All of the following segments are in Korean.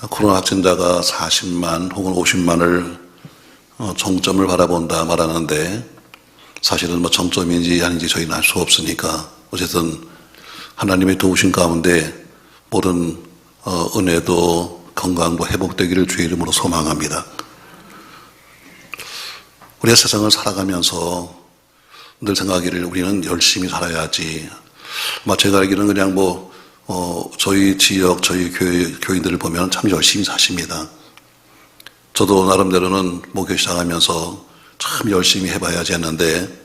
코로나 확진자가 40만 혹은 50만을 정점을 바라본다 말하는데 사실은 정점인지 아닌지 저희는 알 수 없으니까 어쨌든 하나님의 도우신 가운데 모든 은혜도 건강도 회복되기를 주의 이름으로 소망합니다. 우리가 세상을 살아가면서 늘 생각하기를 우리는 열심히 살아야지. 제가 알기로는 그냥 저희 지역, 저희 교인들을 보면 참 열심히 사십니다. 저도 나름대로는 목회 시작하면서 참 열심히 해봐야지 했는데,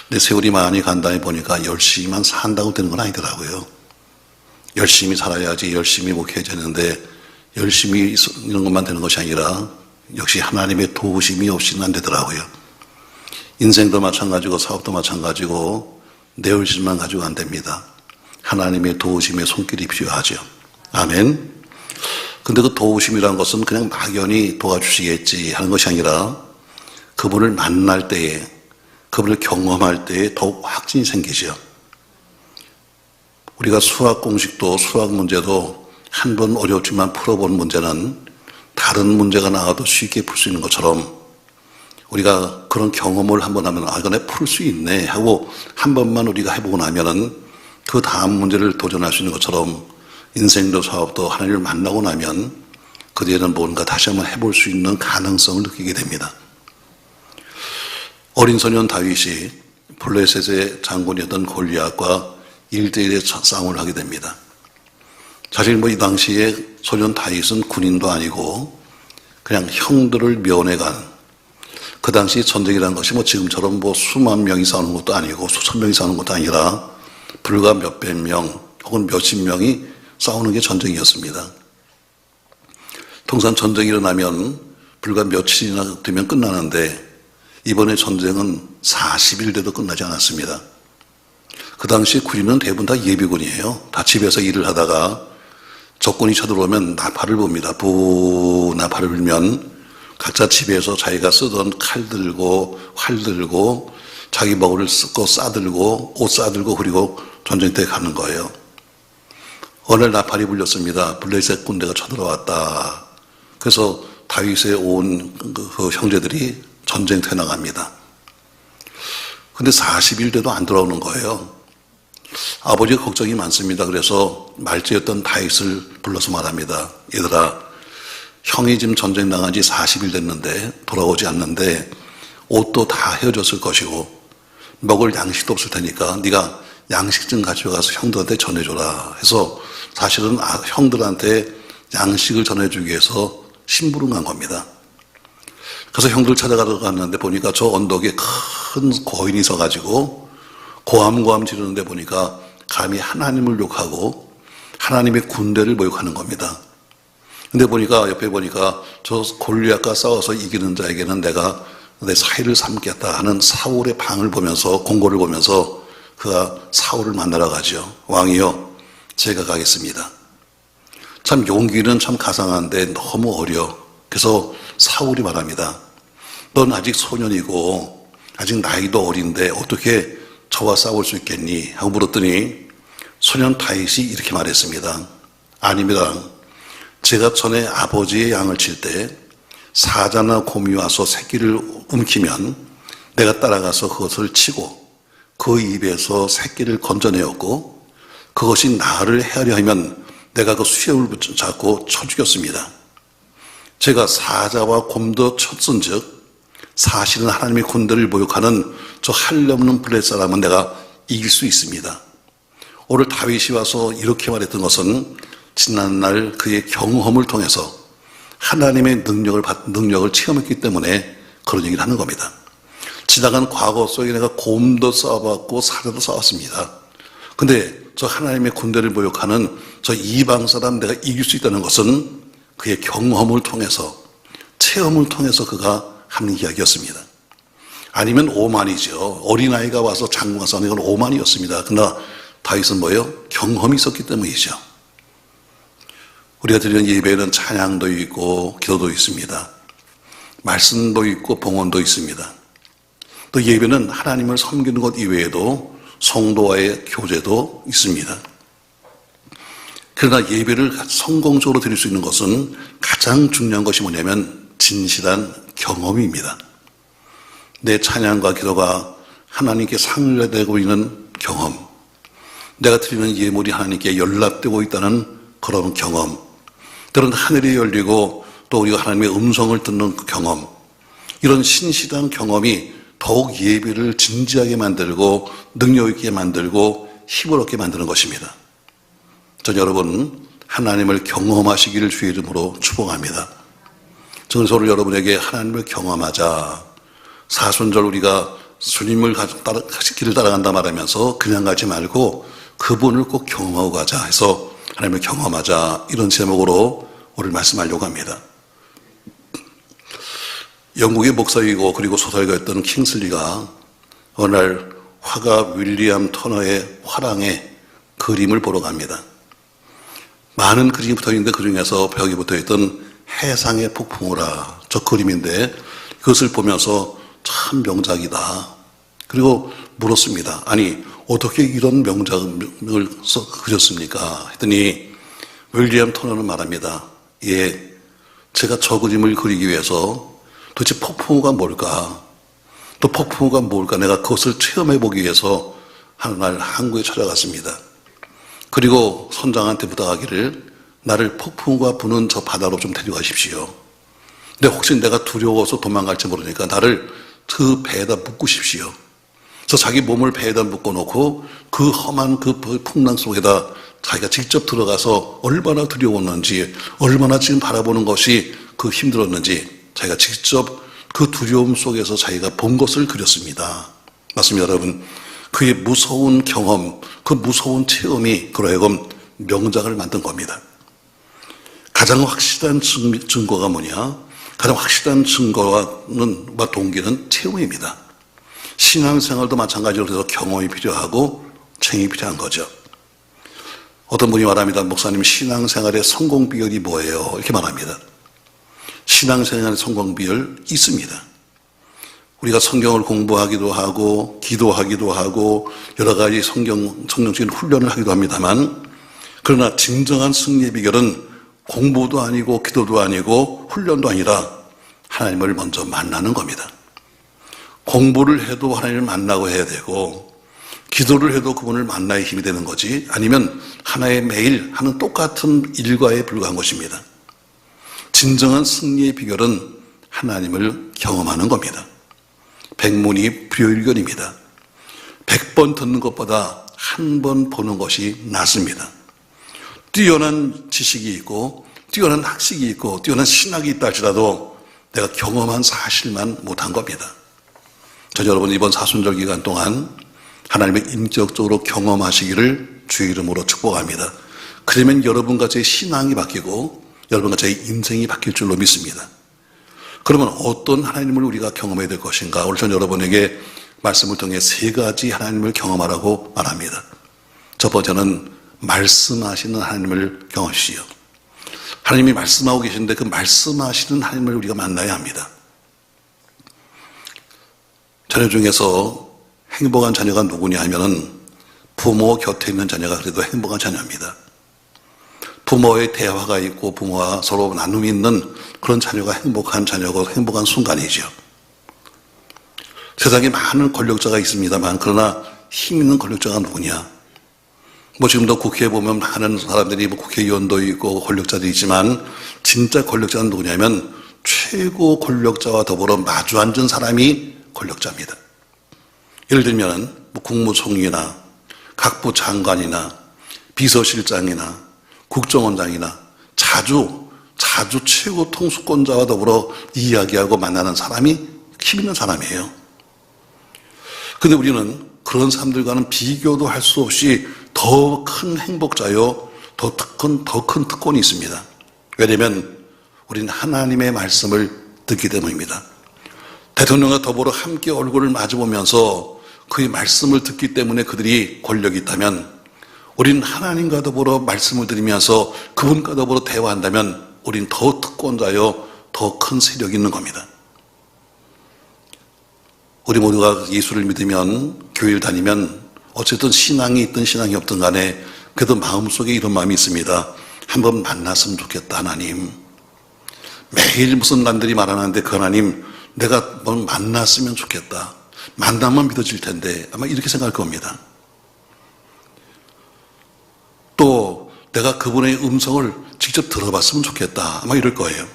내 세월이 많이 간다니 보니까 열심히만 산다고 되는 건 아니더라고요. 열심히 살아야지, 열심히 목회해야 되는데, 열심히 이런 것만 되는 것이 아니라, 역시 하나님의 도우심이 없이는 안 되더라고요. 인생도 마찬가지고, 사업도 마찬가지고, 내 열심만 가지고 안 됩니다. 하나님의 도우심의 손길이 필요하죠. 아멘. 근데 그 도우심이라는 것은 그냥 막연히 도와주시겠지 하는 것이 아니라 그분을 만날 때에, 그분을 경험할 때에 더욱 확신이 생기죠. 우리가 수학 공식도, 수학 문제도 한 번 어렵지만 풀어본 문제는 다른 문제가 나와도 쉽게 풀 수 있는 것처럼 우리가 그런 경험을 한번 하면, 이거 내가 풀 수 있네 하고 한 번만 우리가 해보고 나면은 그 다음 문제를 도전할 수 있는 것처럼 인생도 사업도 하나님을 만나고 나면 그 뒤에는 뭔가 다시 한번 해볼 수 있는 가능성을 느끼게 됩니다. 어린 소년 다윗이 블레셋의 장군이었던 골리앗과 1대1의 싸움을 하게 됩니다. 사실 이 당시에 소년 다윗은 군인도 아니고 그냥 형들을 면회간, 그 당시 전쟁이라는 것이 지금처럼 수만 명이 싸우는 것도 아니고 수천 명이 싸우는 것도 아니라 불과 몇백 명 혹은 몇십 명이 싸우는 게 전쟁이었습니다. 통상 전쟁이 일어나면 불과 며칠이나 되면 끝나는데 이번에 전쟁은 40일 돼도 끝나지 않았습니다. 그 당시 군인은 대부분 다 예비군이에요. 다 집에서 일을 하다가 적군이 쳐들어오면 나팔을 붑니다. 나팔을 불면 각자 집에서 자기가 쓰던 칼 들고 활 들고 자기 먹을 거 싸들고 옷 싸들고 그리고 전쟁터에 가는 거예요. 어느 날 나팔이 불렸습니다. 블레셋 군대가 쳐들어왔다. 그래서 다윗의 온 그 형제들이 전쟁터에 나갑니다. 근데 40일 돼도 안 돌아오는 거예요. 아버지가 걱정이 많습니다. 그래서 말제였던 다윗을 불러서 말합니다. 얘들아, 형이 지금 전쟁 나간 지 40일 됐는데 돌아오지 않는데 옷도 다 헤어졌을 것이고 먹을 양식도 없을 테니까 네가 양식 좀 가져가서 형들한테 전해줘라 해서 사실은 형들한테 양식을 전해주기 위해서 심부름 간 겁니다. 그래서 형들 찾아가러 갔는데 보니까 저 언덕에 큰 거인이 서가지고 고함고함 지르는데 보니까 감히 하나님을 욕하고 하나님의 군대를 모욕하는 겁니다. 근데 옆에 보니까 저 골리앗과 싸워서 이기는 자에게는 내가 내 사위를 삼겠다 하는 사울의 방을 보면서, 공고를 보면서 그가 사울을 만나러 가죠. 왕이여, 제가 가겠습니다. 참 용기는 참 가상한데 너무 어려. 그래서 사울이 말합니다. 넌 아직 소년이고 아직 나이도 어린데 어떻게 저와 싸울 수 있겠니? 하고 물었더니 소년 다윗이 이렇게 말했습니다. 아닙니다. 제가 전에 아버지의 양을 칠 때 사자나 곰이 와서 새끼를 움키면 내가 따라가서 그것을 치고 그 입에서 새끼를 건져내었고 그것이 나를 헤아려 하면 내가 그 수염을 잡고 쳐 죽였습니다. 제가 사자와 곰도 쳤은 즉 사실은 하나님의 군대를 모욕하는 저 한없는 블레셋 사람은 내가 이길 수 있습니다. 오늘 다윗이 와서 이렇게 말했던 것은 지난날 그의 경험을 통해서 하나님의 능력을 체험했기 때문에 그런 얘기를 하는 겁니다. 지나간 과거 속에 내가 곰도 싸워봤고 사자도 싸웠습니다. 근데 저 하나님의 군대를 모욕하는 저 이방 사람 내가 이길 수 있다는 것은 그의 경험을 통해서, 체험을 통해서 그가 하는 이야기였습니다. 아니면 오만이죠. 어린아이가 와서 장군과 싸우는 건 오만이었습니다. 그러나 다윗은 뭐예요? 경험이 있었기 때문이죠. 우리가 드리는 예배에는 찬양도 있고 기도도 있습니다. 말씀도 있고 봉헌도 있습니다. 또 예배는 하나님을 섬기는 것 이외에도 성도와의 교제도 있습니다. 그러나 예배를 성공적으로 드릴 수 있는 것은 가장 중요한 것이 뭐냐면 진실한 경험입니다. 내 찬양과 기도가 하나님께 상달되고 있는 경험, 내가 드리는 예물이 하나님께 연락되고 있다는 그런 경험, 때로는 하늘이 열리고 또 우리가 하나님의 음성을 듣는 그 경험, 이런 신실한 경험이 더욱 예배를 진지하게 만들고 능력 있게 만들고 힘을 얻게 만드는 것입니다. 전 여러분 하나님을 경험하시기를 주의 이름으로 축복합니다. 저는 오늘 여러분에게 하나님을 경험하자, 사순절 우리가 주님을 길을 따라간다 말하면서 그냥 가지 말고 그분을 꼭 경험하고 가자 해서 하나님을 경험하자, 이런 제목으로 오늘 말씀하려고 합니다. 영국의 목사이고 그리고 소설가였던 킹슬리가 어느 날 화가 윌리엄 터너의 화랑에 그림을 보러 갑니다. 많은 그림이 붙어있는데 그 중에서 벽에 붙어있던 해상의 폭풍우라, 저 그림인데 그것을 보면서 참 명작이다. 그리고 물었습니다. 아니 어떻게 이런 명작을 그렸습니까? 했더니 윌리엄 터너는 말합니다. 예, 제가 저 그림을 그리기 위해서 도대체 폭풍우가 뭘까? 또 폭풍우가 뭘까? 내가 그것을 체험해보기 위해서 한 날 한국에 찾아갔습니다. 그리고 선장한테 부탁하기를 나를 폭풍우가 부는 저 바다로 좀 데려가십시오. 근데 혹시 내가 두려워서 도망갈지 모르니까 나를 그 배에다 묶으십시오. 그래서 자기 몸을 배에다 묶어놓고 그 험한 그 풍랑 속에다 자기가 직접 들어가서 얼마나 두려웠는지, 얼마나 지금 바라보는 것이 그 힘들었는지 자기가 직접 그 두려움 속에서 자기가 본 것을 그렸습니다. 맞습니다, 여러분. 그의 무서운 경험, 그 무서운 체험이 그러하여금 명작을 만든 겁니다. 가장 확실한 증거가 뭐냐? 가장 확실한 증거는 동기는 체험입니다. 신앙생활도 마찬가지로 해서 경험이 필요하고 체험이 필요한 거죠. 어떤 분이 말합니다. 목사님, 신앙생활의 성공 비결이 뭐예요? 이렇게 말합니다. 신앙생활의 성공 비결 있습니다. 우리가 성경을 공부하기도 하고 기도하기도 하고 여러 가지 성경적인 훈련을 하기도 합니다만, 그러나 진정한 승리의 비결은 공부도 아니고 기도도 아니고 훈련도 아니라 하나님을 먼저 만나는 겁니다. 공부를 해도 하나님을 만나고 해야 되고, 기도를 해도 그분을 만나야 힘이 되는 거지, 아니면 하나의 매일 하는 똑같은 일과에 불과한 것입니다. 진정한 승리의 비결은 하나님을 경험하는 겁니다. 백문이 불여일견입니다. 100번 듣는 것보다 한 번 보는 것이 낫습니다. 뛰어난 지식이 있고 뛰어난 학식이 있고 뛰어난 신학이 있다 할지라도 내가 경험한 사실만 못한 겁니다. 저 여러분 이번 사순절 기간 동안 하나님의 인격적으로 경험하시기를 주의 이름으로 축복합니다. 그러면 여러분과 제 신앙이 바뀌고 여러분과 제 인생이 바뀔 줄로 믿습니다. 그러면 어떤 하나님을 우리가 경험해야 될 것인가? 오늘 전 여러분에게 말씀을 통해 세 가지 하나님을 경험하라고 말합니다. 첫 번째는 말씀하시는 하나님을 경험하시오. 하나님이 말씀하고 계신데 그 말씀하시는 하나님을 우리가 만나야 합니다. 자녀 중에서 행복한 자녀가 누구냐 하면은 부모 곁에 있는 자녀가 그래도 행복한 자녀입니다. 부모의 대화가 있고 부모와 서로 나눔이 있는 그런 자녀가 행복한 자녀고 행복한 순간이죠. 세상에 많은 권력자가 있습니다만 그러나 힘 있는 권력자가 누구냐? 지금도 국회에 보면 많은 사람들이 국회의원도 있고 권력자도 있지만 진짜 권력자는 누구냐면 최고 권력자와 더불어 마주 앉은 사람이 권력자입니다. 예를 들면 국무총리나 각부 장관이나 비서실장이나 국정원장이나 자주 최고 통수권자와 더불어 이야기하고 만나는 사람이 힘 있는 사람이에요. 근데 우리는 그런 사람들과는 비교도 할 수 없이 더 큰 행복자요, 더 큰 특권이 있습니다. 왜냐하면 우리는 하나님의 말씀을 듣기 때문입니다. 대통령과 더불어 함께 얼굴을 마주보면서 그의 말씀을 듣기 때문에 그들이 권력이 있다면, 우리는 하나님과 더불어 말씀을 들으면서 그분과 더불어 대화한다면 우리는 더 특권자요, 더 큰 세력이 있는 겁니다. 우리 모두가 예수를 믿으면, 교회를 다니면 어쨌든 신앙이 있든 신앙이 없든 간에 그래도 마음속에 이런 마음이 있습니다. 한번 만났으면 좋겠다, 하나님. 매일 무슨 남들이 말하는데 그 하나님, 내가 한번 만났으면 좋겠다. 만나면 믿어질 텐데 아마 이렇게 생각할 겁니다. 또 내가 그분의 음성을 직접 들어봤으면 좋겠다. 아마 이럴 거예요.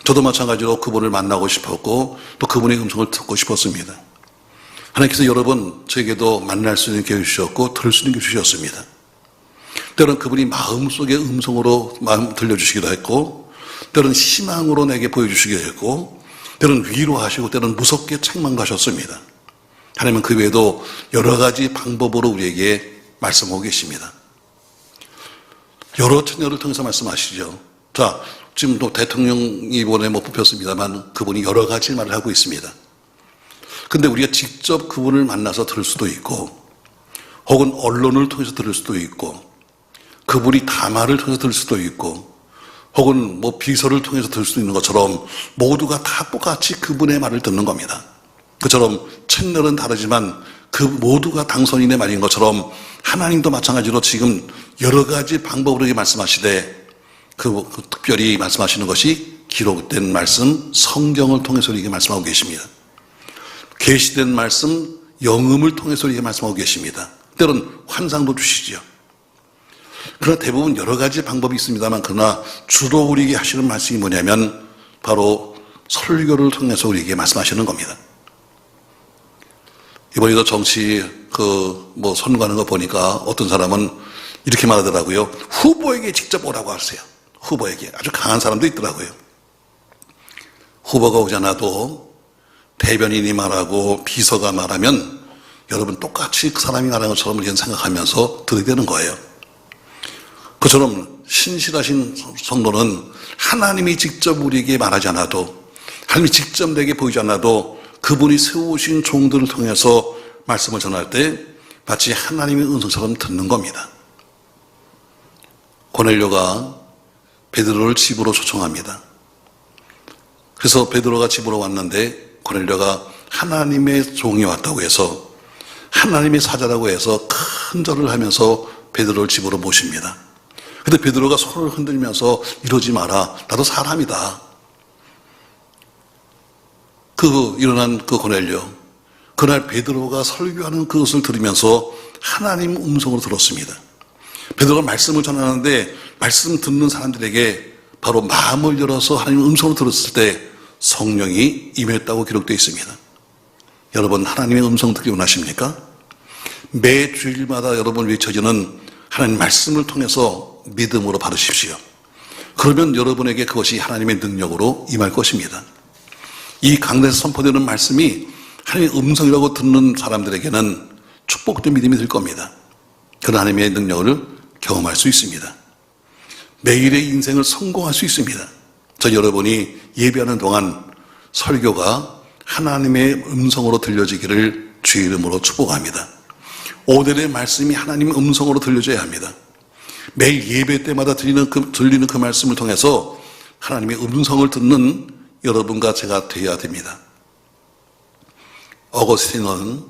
저도 마찬가지로 그분을 만나고 싶었고 또 그분의 음성을 듣고 싶었습니다. 하나님께서 여러 번 저에게도 만날 수 있는 기회를 주셨고 들을 수 있는 기회를 주셨습니다. 때로는 그분이 마음속의 음성으로 마음 들려주시기도 했고 때로는 희망으로 내게 보여주시기도 했고 때로는 위로하시고 때로는 무섭게 책망하셨습니다. 하나님은 그 외에도 여러 가지 방법으로 우리에게 말씀하고 계십니다. 여러 채널을 통해서 말씀하시죠. 자, 지금 또 대통령이 이번에 못 뽑혔습니다만 그분이 여러 가지 말을 하고 있습니다. 근데 우리가 직접 그분을 만나서 들을 수도 있고 혹은 언론을 통해서 들을 수도 있고 그분이 담화를 통해서 들을 수도 있고 혹은 뭐 비서를 통해서 들을 수도 있는 것처럼 모두가 다 똑같이 그분의 말을 듣는 겁니다. 그처럼 채널은 다르지만 그 모두가 당선인의 말인 것처럼 하나님도 마찬가지로 지금 여러 가지 방법으로 말씀하시되 그 특별히 말씀하시는 것이 기록된 말씀, 성경을 통해서 이렇게 말씀하고 계십니다. 계시된 말씀, 영음을 통해서 이렇게 말씀하고 계십니다. 때로는 환상도 주시죠. 그러나 대부분 여러 가지 방법이 있습니다만 그러나 주로 우리에게 하시는 말씀이 뭐냐면 바로 설교를 통해서 우리에게 말씀하시는 겁니다. 이번에도 정치 선거하는 거 보니까 어떤 사람은 이렇게 말하더라고요. 후보에게 직접 오라고 하세요. 후보에게. 아주 강한 사람도 있더라고요. 후보가 오지 않아도 대변인이 말하고 비서가 말하면 여러분 똑같이 그 사람이 말하는 것처럼 우리는 생각하면서 들어야 되는 거예요. 그처럼 신실하신 성도는 하나님이 직접 우리에게 말하지 않아도 하나님이 직접 내게 보이지 않아도 그분이 세우신 종들을 통해서 말씀을 전할 때 마치 하나님의 음성처럼 듣는 겁니다. 고넬료가 베드로를 집으로 초청합니다. 그래서 베드로가 집으로 왔는데 고넬료가 하나님의 종이 왔다고 해서 하나님의 사자라고 해서 큰 절을 하면서 베드로를 집으로 모십니다. 근데 베드로가 손을 흔들면서 이러지 마라. 나도 사람이다. 일어난 그 고넬료. 그날 베드로가 설교하는 그것을 들으면서 하나님 음성으로 들었습니다. 베드로가 말씀을 전하는데 말씀 듣는 사람들에게 바로 마음을 열어서 하나님 음성을 들었을 때 성령이 임했다고 기록되어 있습니다. 여러분 하나님의 음성 듣기 원하십니까? 매 주일마다 여러분 외쳐지는 하나님 말씀을 통해서 믿음으로 받으십시오. 그러면 여러분에게 그것이 하나님의 능력으로 임할 것입니다. 이 강단에서 선포되는 말씀이 하나님의 음성이라고 듣는 사람들에게는 축복된 믿음이 될 겁니다. 그런 하나님의 능력을 경험할 수 있습니다. 매일의 인생을 성공할 수 있습니다. 저 여러분이 예배하는 동안 설교가 하나님의 음성으로 들려지기를 주의 이름으로 축복합니다. 오늘의 말씀이 하나님의 음성으로 들려져야 합니다. 매일 예배 때마다 들리는 그 말씀을 통해서 하나님의 음성을 듣는 여러분과 제가 되어야 됩니다. 어거스틴은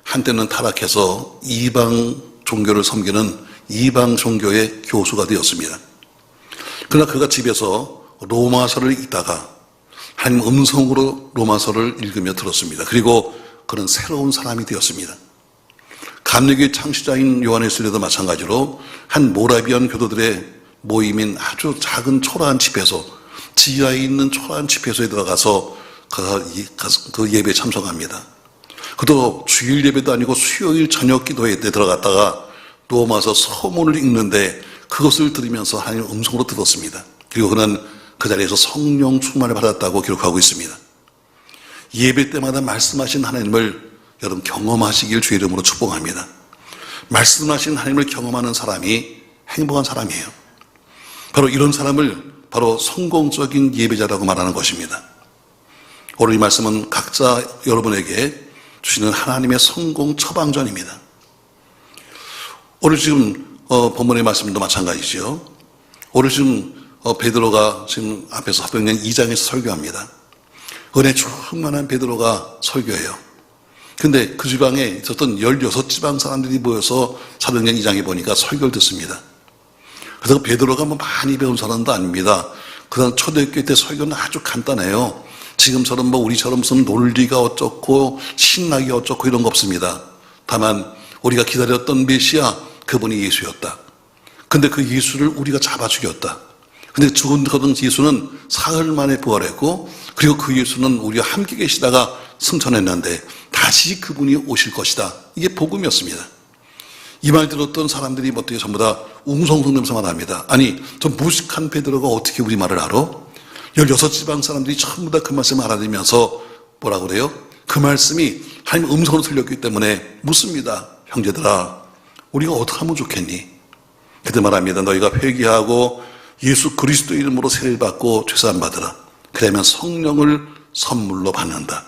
한때는 타락해서 이방 종교를 섬기는 이방 종교의 교수가 되었습니다. 그러나 그가 집에서 로마서를 읽다가 하나님 음성으로 로마서를 읽으며 들었습니다. 그리고 그는 새로운 사람이 되었습니다. 감리교의 창시자인 요한웨슬리도 마찬가지로 한 모라비안 교도들의 모임인 아주 작은 초라한 집에서 지하에 있는 초라한 집회소에 들어가서 그 예배에 참석합니다. 그도 주일 예배도 아니고 수요일 저녁 기도회 때 들어갔다가 로마서 서문을 읽는데 그것을 들으면서 하나님의 음성으로 들었습니다. 그리고 그는 그 자리에서 성령 충만을 받았다고 기록하고 있습니다. 예배 때마다 말씀하신 하나님을 여러분 경험하시길 주의 이름으로 축복합니다. 말씀하신 하나님을 경험하는 사람이 행복한 사람이에요. 바로 이런 사람을 바로 성공적인 예배자라고 말하는 것입니다. 오늘 이 말씀은 각자 여러분에게 주시는 하나님의 성공 처방전입니다. 오늘 지금 본문의 말씀도 마찬가지죠. 오늘 지금 베드로가 지금 앞에서 사도행전 2장에서 설교합니다. 은혜 충만한 베드로가 설교해요. 근데 그 지방에 있었던 16지방 사람들이 모여서 사도행전 2장에 보니까 설교를 듣습니다. 그래서 베드로가 뭐 많이 배운 사람도 아닙니다. 그다음 초대교회 때 설교는 아주 간단해요. 지금처럼 뭐 우리처럼 무슨 논리가 어쩌고 신학이 어쩌고 이런 거 없습니다. 다만 우리가 기다렸던 메시아, 그분이 예수였다. 근데 그 예수를 우리가 잡아 죽였다. 근데 죽은 예수는 사흘 만에 부활했고, 그리고 그 예수는 우리와 함께 계시다가 승천했는데 다시 그분이 오실 것이다. 이게 복음이었습니다. 이 말 들었던 사람들이 어떻게 전부 다 웅성성되면서 합니다. 아니, 저 무식한 베드로가 어떻게 우리 말을 알아? 16지방 사람들이 전부 다 그 말씀을 알아들으면서 뭐라고 그래요? 그 말씀이 하나님 음성으로 들렸기 때문에 묻습니다. 형제들아, 우리가 어떻게 하면 좋겠니? 그때 말합니다. 너희가 회개하고 예수 그리스도 이름으로 세례를 받고 죄사함 받으라. 그러면 성령을 선물로 받는다.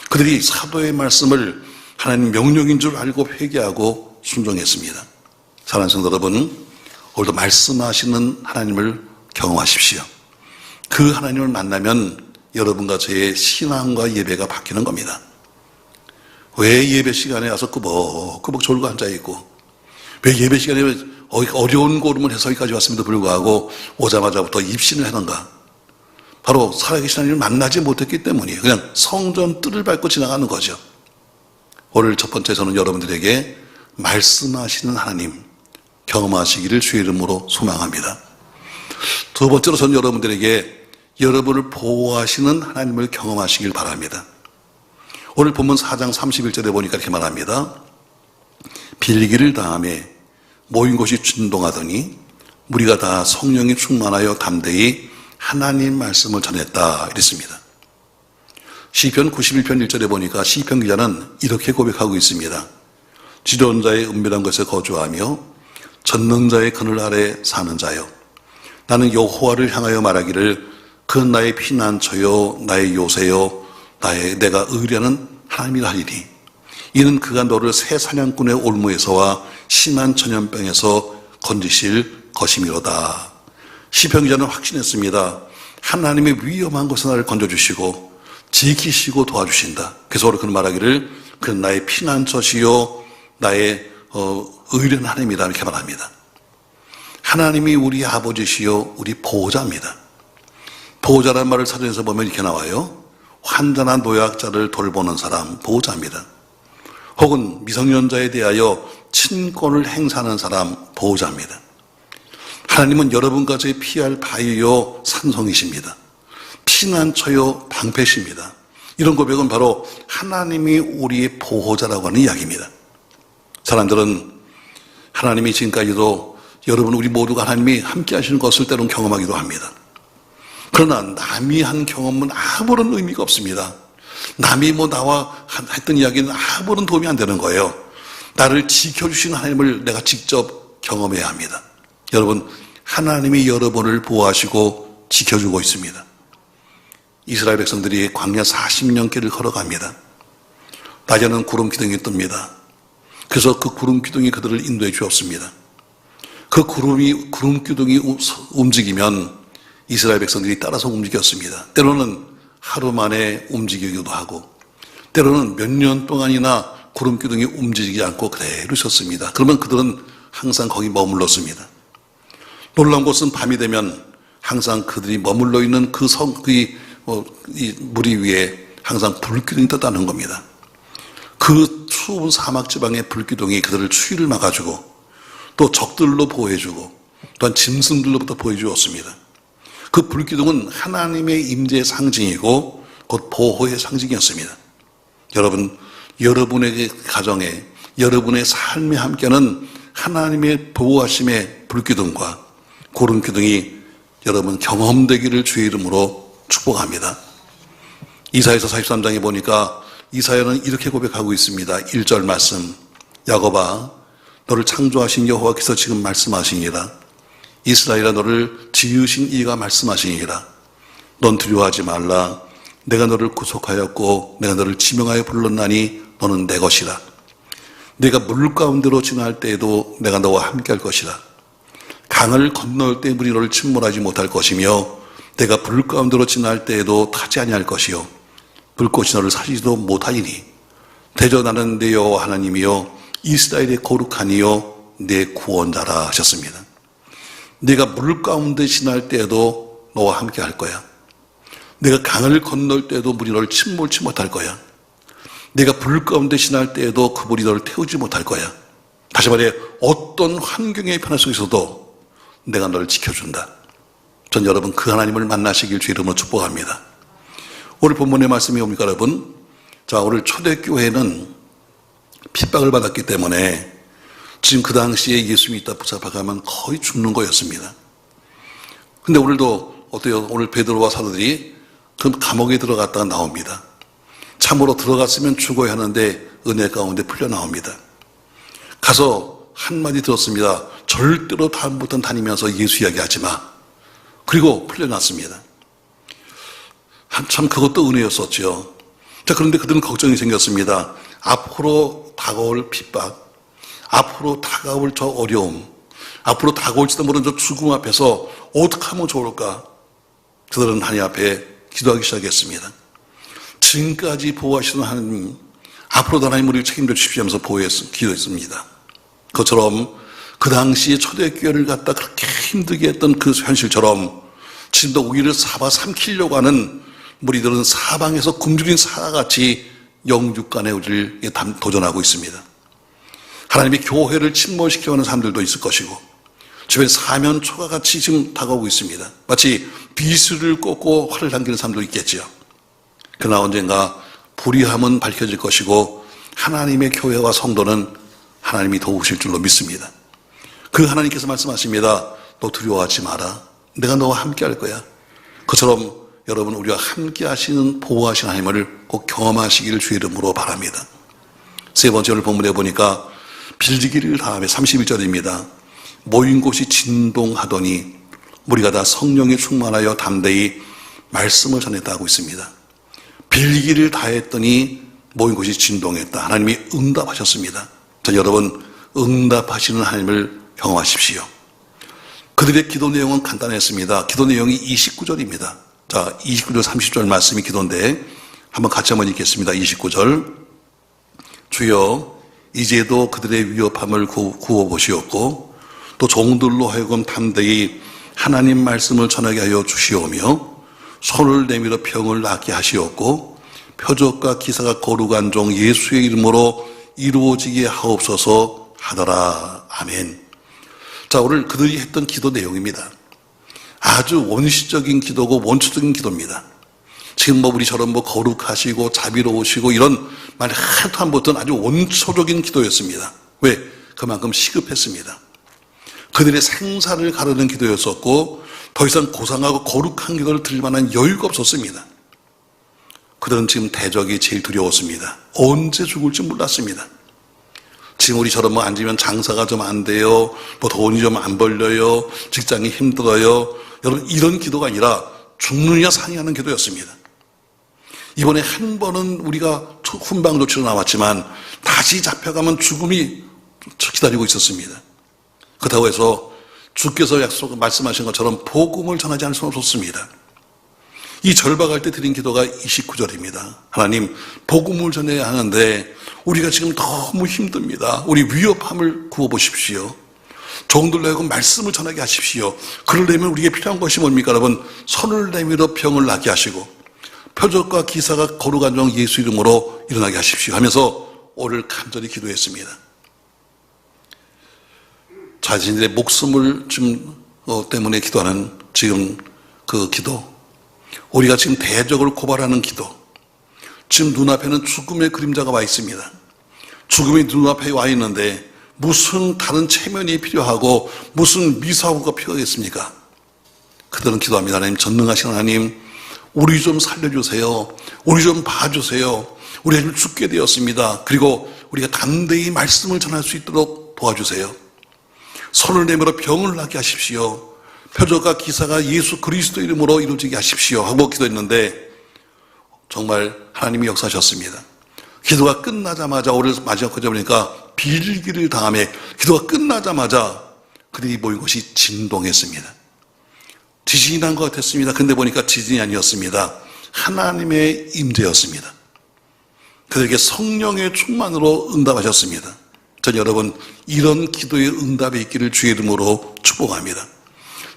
그들이 사도의 말씀을 하나님 명령인 줄 알고 회개하고 순종했습니다. 사랑하는 성도 여러분, 오늘도 말씀하시는 하나님을 경험하십시오. 그 하나님을 만나면 여러분과 저의 신앙과 예배가 바뀌는 겁니다. 왜 예배 시간에 와서 꾸벅꾸벅 졸고 앉아있고, 왜 예배 시간에 어려운 걸음을 해서 여기까지 왔음에도 불구하고 오자마자부터 입신을 하는가? 바로 살아계신 하나님을 만나지 못했기 때문이에요. 그냥 성전 뜰을 밟고 지나가는 거죠. 오늘 첫 번째 저는 여러분들에게 말씀하시는 하나님 경험하시기를 주의 이름으로 소망합니다. 두 번째로 저는 여러분들에게 여러분을 보호하시는 하나님을 경험하시길 바랍니다. 오늘 본문 4장 31절에 보니까 이렇게 말합니다. 빌기를 다음에 모인 곳이 진동하더니 무리가 다 성령이 충만하여 담대히 하나님 말씀을 전했다 이랬습니다. 시편 91편 1절에 보니까 시편 기자는 이렇게 고백하고 있습니다. 지존자의 은밀한 곳에 거주하며 전능자의 그늘 아래 사는 자여, 나는 여호와를 향하여 말하기를 그는 나의 피난처요 나의 요새요 내가 의뢰하는 하나님이라 하리니 이는 그가 너를 새 사냥꾼의 올무에서와 심한 전염병에서 건지실 것이미로다. 시편 기자는 확신했습니다. 하나님의 위험한 곳에서 나를 건져주시고 지키시고 도와주신다. 그래서 오늘 그는 말하기를 그는 나의 피난처시요 나의 의뢰는 하나님이다 이렇게 말합니다. 하나님이 우리 아버지시요 우리 보호자입니다. 보호자라는 말을 사전에서 보면 이렇게 나와요. 환자나 노약자를 돌보는 사람 보호자입니다. 혹은 미성년자에 대하여 친권을 행사하는 사람 보호자입니다. 하나님은 여러분과 저의 피할 바위요 산성이십니다. 피난처요 방패십니다. 이런 고백은 바로 하나님이 우리의 보호자라고 하는 이야기입니다. 사람들은 하나님이 지금까지도 여러분 우리 모두가 하나님이 함께 하시는 것을 때론 경험하기도 합니다. 그러나 남이 한 경험은 아무런 의미가 없습니다. 남이 나와 했던 이야기는 아무런 도움이 안 되는 거예요. 나를 지켜주신 하나님을 내가 직접 경험해야 합니다. 여러분, 하나님이 여러분을 보호하시고 지켜주고 있습니다. 이스라엘 백성들이 광야 40년길을 걸어갑니다. 낮에는 구름 기둥이 뜹니다. 그래서 그 구름 기둥이 그들을 인도해 주었습니다. 그 구름 기둥이 움직이면 이스라엘 백성들이 따라서 움직였습니다. 때로는 하루 만에 움직이기도 하고, 때로는 몇 년 동안이나 구름 기둥이 움직이지 않고 그대로 있었습니다. 그러면 그들은 항상 거기 머물렀습니다. 놀라운 것은 밤이 되면 항상 그들이 머물러 있는 이 무리 위에 항상 불기둥이 떴다는 겁니다. 그 추운 사막 지방의 불기둥이 그들을 추위를 막아주고 또 적들로 보호해주고 또한 짐승들로부터 보호해주었습니다. 그 불기둥은 하나님의 임재의 상징이고 곧 보호의 상징이었습니다. 여러분, 여러분의 가정에 여러분의 삶에 함께하는 하나님의 보호하심의 불기둥과 구름기둥이 여러분 경험되기를 주의 이름으로 축복합니다. 이사야서 43장에 보니까 이사야는 이렇게 고백하고 있습니다. 1절 말씀, 야곱아 너를 창조하신 여호와께서 지금 말씀하시니라. 이스라엘아 너를 지으신 이가 말씀하시니라. 넌 두려워하지 말라. 내가 너를 구속하였고 내가 너를 지명하여 불렀나니 너는 내 것이라. 내가 물 가운데로 지날 때에도 내가 너와 함께 할 것이라. 강을 건널 때 물이 너를 침몰하지 못할 것이며 내가 불 가운데로 지날 때에도 타지 아니할 것이요 불꽃이 너를 사지도 못하리니 대전하는 내 여호와 하나님이여 이스라엘의 거룩하니여 내 구원자라 하셨습니다. 내가 물 가운데 지날 때에도 너와 함께 할 거야. 내가 강을 건널 때에도 물이 너를 침몰치 못할 거야. 내가 불 가운데 지날 때에도 그 불이 너를 태우지 못할 거야. 다시 말해 어떤 환경의 변화 속에서도 내가 너를 지켜준다. 전 여러분 그 하나님을 만나시길 주 이름으로 축복합니다. 오늘 본문의 말씀이 뭡니까 여러분? 자, 오늘 초대교회는 핍박을 받았기 때문에 지금 그 당시에 예수 믿다 붙잡아가면 거의 죽는 거였습니다. 근데 오늘도 어때요? 오늘 베드로와 사도들이 그 감옥에 들어갔다가 나옵니다. 참으로 들어갔으면 죽어야 하는데 은혜 가운데 풀려 나옵니다. 가서 한마디 들었습니다. 절대로 다음부터는 다니면서 예수 이야기하지 마. 그리고 풀려났습니다. 참 그것도 은혜였었죠. 자, 그런데 그들은 걱정이 생겼습니다. 앞으로 다가올 핍박, 앞으로 다가올 저 어려움, 앞으로 다가올지도 모르는 저 죽음 앞에서 어떻게 하면 좋을까? 그들은 하나님 앞에 기도하기 시작했습니다. 지금까지 보호하시는 하나님, 앞으로도 하나님 우리를 책임져 주십시오 하면서 기도했습니다. 그것처럼 그 당시에 초대교회를 갖다 그렇게 힘들게 했던 그 현실처럼 지금도 우리를 삼키려고 하는 무리들은 사방에서 굶주린 사같이 영육간에 우리를 도전하고 있습니다. 하나님의 교회를 침몰시키려 하는 사람들도 있을 것이고 주변에 사면초가 같이 지금 다가오고 있습니다. 마치 비수를 꽂고 활을 당기는 사람도 있겠지요. 그러나 언젠가 불의함은 밝혀질 것이고 하나님의 교회와 성도는 하나님이 도우실 줄로 믿습니다. 그 하나님께서 말씀하십니다. 너 두려워하지 마라. 내가 너와 함께 할 거야. 그처럼 여러분 우리와 함께 하시는 보호하시는 하나님을 꼭 경험하시기를 주의 이름으로 바랍니다. 세 번째 오늘 본문에 보니까 빌기를 다음에 31절입니다. 모인 곳이 진동하더니 우리가 다 성령에 충만하여 담대히 말씀을 전했다 하고 있습니다. 빌기를 다했더니 모인 곳이 진동했다. 하나님이 응답하셨습니다. 자, 여러분 응답하시는 하나님을 경험하십시오. 그들의 기도 내용은 간단했습니다. 기도 내용이 29절입니다. 자, 29절 30절 말씀이 기도인데 한번 같이 한번 읽겠습니다. 29절 주여 이제도 그들의 위협함을 구워보시옵고 또 종들로 하여금 담대히 하나님 말씀을 전하게 하여 주시오며 손을 내밀어 병을 낫게 하시옵고 표적과 기사가 거룩한 종 예수의 이름으로 이루어지게 하옵소서 하더라. 아멘. 자, 오늘 그들이 했던 기도 내용입니다. 아주 원시적인 기도고 원초적인 기도입니다. 지금 우리처럼 거룩하시고 자비로우시고 이런 말 하나도 안 붙던 아주 원초적인 기도였습니다. 왜? 그만큼 시급했습니다. 그들의 생사를 가르는 기도였었고 더 이상 고상하고 거룩한 기도를 드릴 만한 여유가 없었습니다. 그들은 지금 대적이 제일 두려웠습니다. 언제 죽을지 몰랐습니다. 지금 우리처럼 앉으면 장사가 좀 안 돼요. 돈이 좀 안 벌려요. 직장이 힘들어요. 여러분 이런 기도가 아니라 죽느냐 사느냐는 기도였습니다. 이번에 한 번은 우리가 훈방 조치로 나왔지만 다시 잡혀가면 죽음이 기다리고 있었습니다. 그렇다고 해서 주께서 말씀하신 것처럼 복음을 전하지 않을 수는 없었습니다. 이 절박할 때 드린 기도가 29절입니다. 하나님 복음을 전해야 하는데 우리가 지금 너무 힘듭니다. 우리 위협함을 구워보십시오. 종들로 하여금 말씀을 전하게 하십시오. 그러려면 우리에게 필요한 것이 뭡니까 여러분? 손을 내밀어 병을 낫게 하시고 표적과 기사가 거룩한 종 예수 이름으로 일어나게 하십시오 하면서 오늘 간절히 기도했습니다. 자신들의 목숨을 지금 때문에 기도하는 지금 그 기도, 우리가 지금 대적을 고발하는 기도, 지금 눈앞에는 죽음의 그림자가 와 있습니다. 죽음이 눈앞에 와 있는데 무슨 다른 체면이 필요하고 무슨 미사후가 필요하겠습니까? 그들은 기도합니다. 하나님 전능하신 하나님, 우리 좀 살려주세요. 우리 좀 봐주세요. 우리가 지금 죽게 되었습니다. 그리고 우리가 담대히 말씀을 전할 수 있도록 도와주세요. 손을 내밀어 병을 낫게 하십시오. 표적과 기사가 예수 그리스도 이름으로 이루어지게 하십시오 하고 기도했는데 정말 하나님이 역사하셨습니다. 기도가 끝나자마자 오늘 마지막 거저 보니까 빌기를 다음에 기도가 끝나자마자 그들이 모인 것이 진동했습니다. 지진이 난 것 같았습니다. 근데 보니까 지진이 아니었습니다. 하나님의 임재였습니다. 그들에게 성령의 충만으로 응답하셨습니다. 전 여러분 이런 기도의 응답이 있기를 주의 이름으로 축복합니다.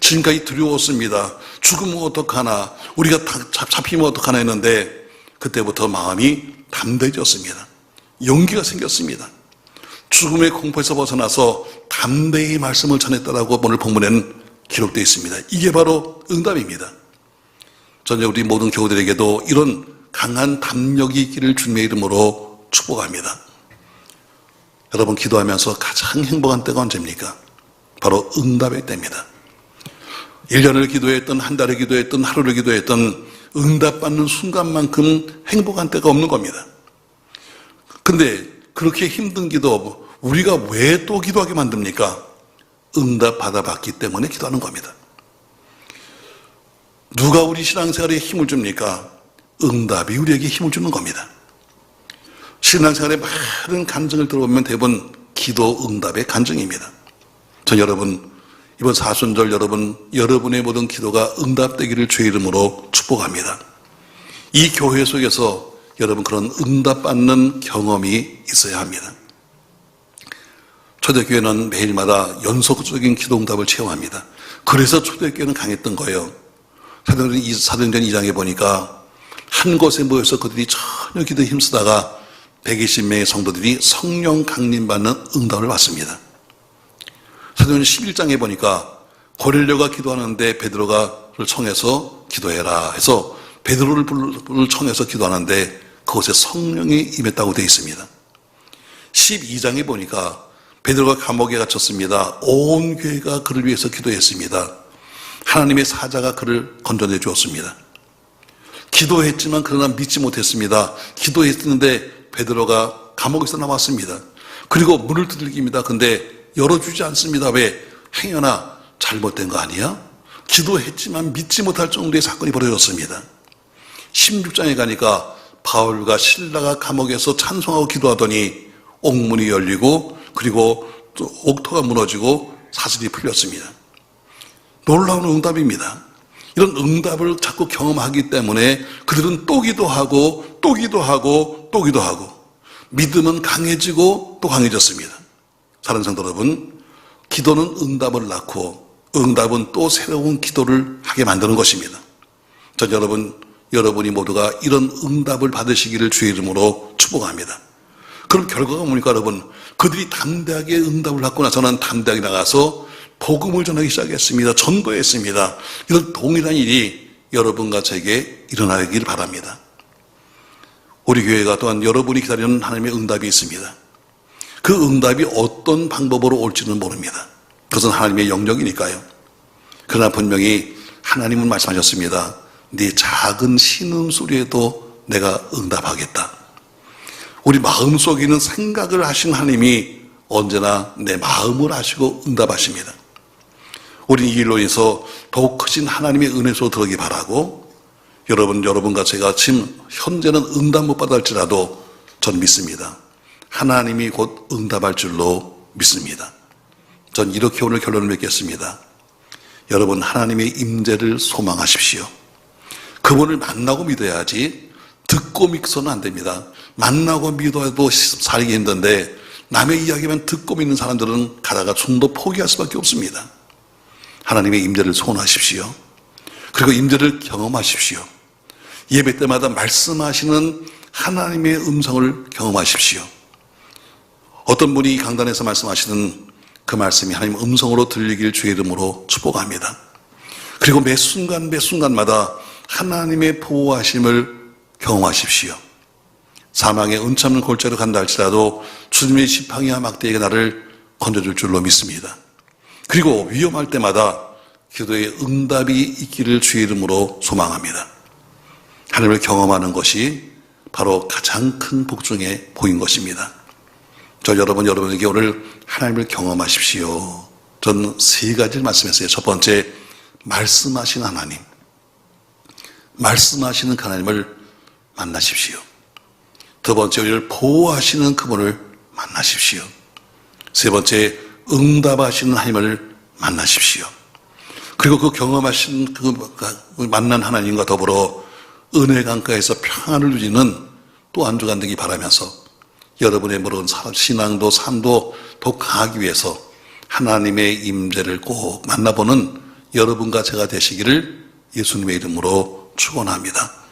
지금까지 두려웠습니다. 죽으면 어떡하나, 우리가 잡히면 어떡하나 했는데 그때부터 마음이 담대해졌습니다. 용기가 생겼습니다. 죽음의 공포에서 벗어나서 담대히 말씀을 전했다라고 오늘 본문에는 기록되어 있습니다. 이게 바로 응답입니다. 저는 우리 모든 교우들에게도 이런 강한 담력이 있기를 주님의 이름으로 축복합니다. 여러분 기도하면서 가장 행복한 때가 언제입니까? 바로 응답의 때입니다. 1년을 기도했던, 한 달을 기도했던, 하루를 기도했던 응답받는 순간만큼 행복한 때가 없는 겁니다. 근데 그렇게 힘든 기도 우리가 왜 또 기도하게 만듭니까? 응답 받아봤기 때문에 기도하는 겁니다. 누가 우리 신앙생활에 힘을 줍니까? 응답이 우리에게 힘을 주는 겁니다. 신앙생활의 많은 간증을 들어보면 대부분 기도 응답의 간증입니다. 전 여러분 이번 사순절 여러분의 모든 기도가 응답되기를 주의 이름으로 축복합니다. 이 교회 속에서 여러분 그런 응답받는 경험이 있어야 합니다. 초대교회는 매일마다 연속적인 기도 응답을 체험합니다. 그래서 초대교회는 강했던 거예요. 사도행전 2장에 보니까 한 곳에 모여서 그들이 전혀 기도에 힘쓰다가 120명의 성도들이 성령 강림받는 응답을 받습니다. 사도행전 11장에 보니까 고넬료가 기도하는데 베드로를 청해서 기도해라 해서 베드로를 청해서 기도하는데 그곳에 성령이 임했다고 되어 있습니다. 12장에 보니까 베드로가 감옥에 갇혔습니다. 온 교회가 그를 위해서 기도했습니다. 하나님의 사자가 그를 건져내 주었습니다. 기도했지만 그러나 믿지 못했습니다. 기도했는데 베드로가 감옥에서 나왔습니다. 그리고 문을 두들깁니다. 근데 열어주지 않습니다. 왜? 행여나 잘못된 거 아니야? 기도했지만 믿지 못할 정도의 사건이 벌어졌습니다. 16장에 가니까 바울과 실라가 감옥에서 찬송하고 기도하더니 옥문이 열리고 그리고 또 옥토가 무너지고 사슬이 풀렸습니다. 놀라운 응답입니다. 이런 응답을 자꾸 경험하기 때문에 그들은 또 기도하고 또 기도하고 또 기도하고 믿음은 강해지고 또 강해졌습니다. 사랑하는 성도 여러분, 기도는 응답을 낳고 응답은 또 새로운 기도를 하게 만드는 것입니다. 전 여러분이 모두가 이런 응답을 받으시기를 주의 이름으로 축복합니다. 그럼 결과가 뭡니까 여러분? 그들이 담대하게 응답을 받고 나서는 담대하게 나가서 복음을 전하기 시작했습니다. 전도했습니다. 이런 동일한 일이 여러분과 제게 일어나길 바랍니다. 우리 교회가 또한 여러분이 기다리는 하나님의 응답이 있습니다. 그 응답이 어떤 방법으로 올지는 모릅니다. 그것은 하나님의 영역이니까요. 그러나 분명히 하나님은 말씀하셨습니다. 네 작은 신음소리에도 내가 응답하겠다. 우리 마음속에 있는 생각을 하신 하나님이 언제나 내 마음을 아시고 응답하십니다. 우리 이 일로 인해서 더욱 크신 하나님의 은혜로 들어오기 바라고 여러분과 제가 지금 현재는 응답 못 받을지라도 전 믿습니다. 하나님이 곧 응답할 줄로 믿습니다. 전 이렇게 오늘 결론을 맺겠습니다. 여러분 하나님의 임재를 소망하십시오. 그분을 만나고 믿어야지 듣고 믿어서는 안 됩니다. 만나고 믿어도 살기 힘든데 남의 이야기만 듣고 믿는 사람들은 가다가 좀더 포기할 수밖에 없습니다. 하나님의 임재를 소원하십시오. 그리고 임재를 경험하십시오. 예배 때마다 말씀하시는 하나님의 음성을 경험하십시오. 어떤 분이 강단에서 말씀하시는 그 말씀이 하나님 음성으로 들리길 주의 이름으로 축복합니다. 그리고 매 순간마다 하나님의 보호하심을 경험하십시오. 사망의 은참는 골짜기로 간다 할지라도 주님의 지팡이와 막대기가 나를 건져줄 줄로 믿습니다. 그리고 위험할 때마다 기도의 응답이 있기를 주의 이름으로 소망합니다. 하나님을 경험하는 것이 바로 가장 큰 복 중에 복인 것입니다. 여러분에게 오늘 하나님을 경험하십시오. 저는 세 가지를 말씀했어요. 첫 번째, 말씀하신 하나님. 말씀하시는 하나님을 만나십시오. 두 번째, 우리를 보호하시는 그분을 만나십시오. 세 번째, 응답하시는 하나님을 만나십시오. 그리고 그 경험하신 그 만난 하나님과 더불어 은혜 강가에서 평안을 누리는 또 한 주간 되기 바라면서 여러분의 모든 신앙도 삶도 더 강하기 위해서 하나님의 임재를 꼭 만나보는 여러분과 제가 되시기를 예수님의 이름으로 축원합니다.